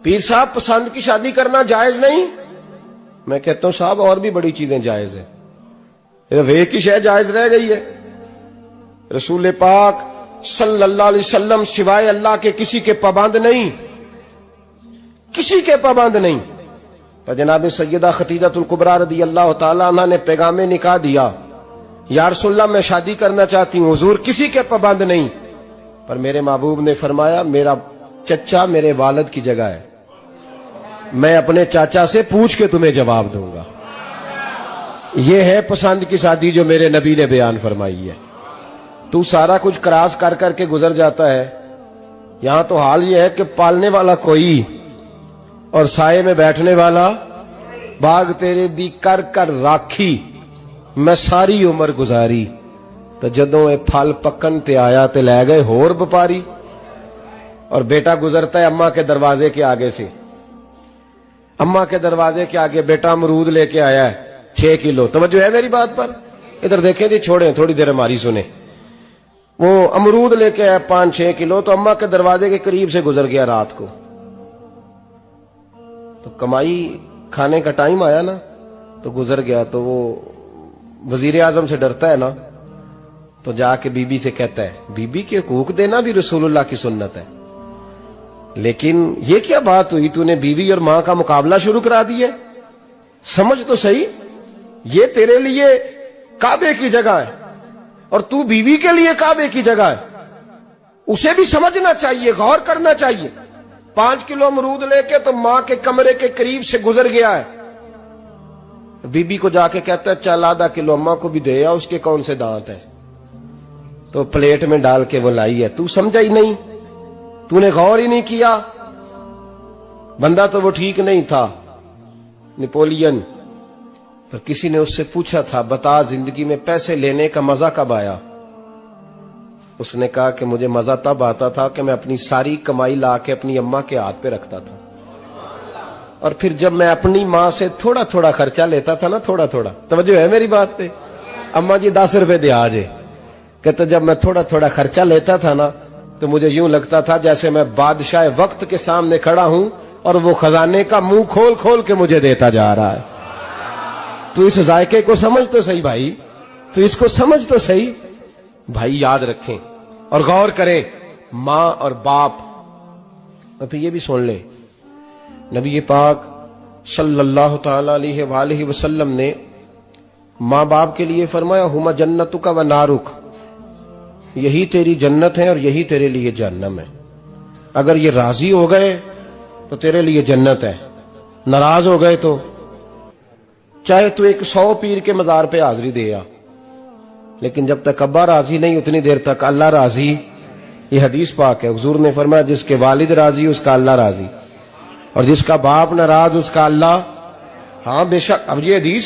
پیر صاحب پسند کی شادی کرنا جائز نہیں؟ میں کہتا ہوں صاحب اور بھی بڑی چیزیں جائز ہیں، ایک ہی شے جائز رہ گئی ہے۔ رسول پاک صلی اللہ علیہ وسلم سوائے اللہ کے کسی کے پابند نہیں، کسی کے پابند نہیں۔ پر جناب سیدہ خدیجہ الکبریٰ رضی اللہ تعالی عنہ نے پیغام نکاح دیا، یا رسول اللہ میں شادی کرنا چاہتی ہوں، حضور کسی کے پابند نہیں۔ پر میرے محبوب نے فرمایا میرا چچا میرے والد کی جگہ ہے، میں اپنے چاچا سے پوچھ کے تمہیں جواب دوں گا۔ یہ ہے پسند کی شادی جو میرے نبی نے بیان فرمائی ہے۔ تو سارا کچھ کراس کر کر کے گزر جاتا ہے، یہاں تو حال یہ ہے کہ پالنے والا کوئی اور سائے میں بیٹھنے والا، باغ تیرے دی کر کر راکھی میں ساری عمر گزاری، تو جدوں اے پھل پکن تے آیا تے لے گئے ہور بپاری۔ اور بیٹا گزرتا ہے اماں کے دروازے کے آگے سے، اماں کے دروازے کے آگے بیٹا امرود لے کے آیا ہے 6 کلو۔ توجہ ہے میری بات پر؟ ادھر دیکھیں جی، چھوڑیں تھوڑی دیر ہماری سنیں۔ وہ امرود لے کے آیا 5-6 کلو، تو اماں کے دروازے کے قریب سے گزر گیا رات کو، تو کمائی کھانے کا ٹائم آیا نا، تو گزر گیا۔ تو وہ وزیر اعظم سے ڈرتا ہے نا، تو جا کے بی بی سے کہتا ہے بی بی کے حقوق دینا بھی رسول اللہ کی سنت ہے۔ لیکن یہ کیا بات ہوئی، تو نے بیوی اور ماں کا مقابلہ شروع کرا دیا؟ سمجھ تو صحیح، یہ تیرے لیے کعبے کی جگہ ہے اور تو بیوی کے لیے کعبے کی جگہ ہے، اسے بھی سمجھنا چاہیے، غور کرنا چاہیے۔ 5 کلو امرود لے کے تو ماں کے کمرے کے قریب سے گزر گیا ہے، بی بی کو جا کے کہتا ہے چل آدھا کلو اماں کو بھی دے آ، اس کے کون سے دانت ہیں، تو پلیٹ میں ڈال کے وہ لائی ہے۔ تو سمجھا ہی نہیں، تو نے غور ہی نہیں کیا۔ بندہ تو وہ ٹھیک نہیں تھا، نیپولین، پر کسی نے اس سے پوچھا تھا بتا زندگی میں پیسے لینے کا مزہ کب آیا؟ اس نے کہا کہ مجھے مزہ تب آتا تھا کہ میں اپنی ساری کمائی لا کے اپنی اماں کے ہاتھ پہ رکھتا تھا، اور پھر جب میں اپنی ماں سے تھوڑا تھوڑا خرچہ لیتا تھا نا، تھوڑا تھوڑا، توجہ ہے میری بات پہ؟ اماں جی 10 روپے دے آجے، کہتا جب میں تھوڑا تھوڑا خرچہ لیتا تھا نا، تو مجھے یوں لگتا تھا جیسے میں بادشاہ وقت کے سامنے کھڑا ہوں اور وہ خزانے کا منہ کھول کھول کے مجھے دیتا جا رہا ہے۔ تو اس ذائقے کو سمجھ تو صحیح بھائی، تو اس کو سمجھ تو صحیح بھائی، یاد رکھیں اور غور کریں۔ ماں اور باپ، اور پھر یہ بھی سن لیں، نبی پاک صلی اللہ تعالی علیہ وآلہ وسلم نے ماں باپ کے لیے فرمایا ہما جنتک و نارک، یہی تیری جنت ہے اور یہی تیرے لیے جہنم ہے۔ اگر یہ راضی ہو گئے تو تیرے لیے جنت ہے، ناراض ہو گئے تو چاہے تو 100 پیر کے مزار پہ حاضری دے آ، لیکن جب تک ابا راضی نہیں اتنی دیر تک اللہ راضی۔ یہ حدیث پاک ہے، حضور نے فرمایا جس کے والد راضی اس کا اللہ راضی، اور جس کا باپ ناراض اس کا اللہ۔ ہاں بے شک، اب یہ حدیث